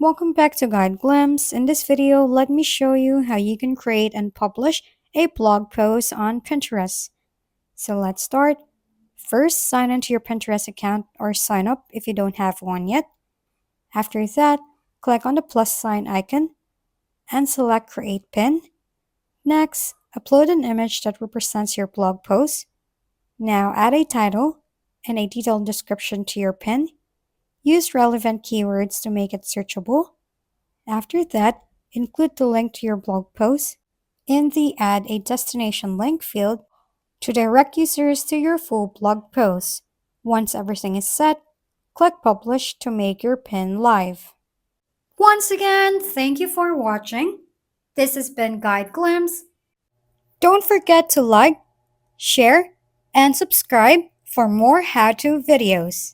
Welcome back to Guide Glimpse. In this video, let me show you how you can create and publish a blog post on Pinterest. So let's start. First, sign into your Pinterest account or sign up if you don't have one yet. After that, click on the plus sign icon and select Create Pin. Next, upload an image that represents your blog post. Now add a title and a detailed description to your pin. Use relevant keywords to make it searchable. After that, include the link to your blog post in the Add a Destination link field to direct users to your full blog post. Once everything is set, click Publish to make your pin live. Once again, thank you for watching. This has been Guide Glimpse. Don't forget to like, share, and subscribe for more how-to videos.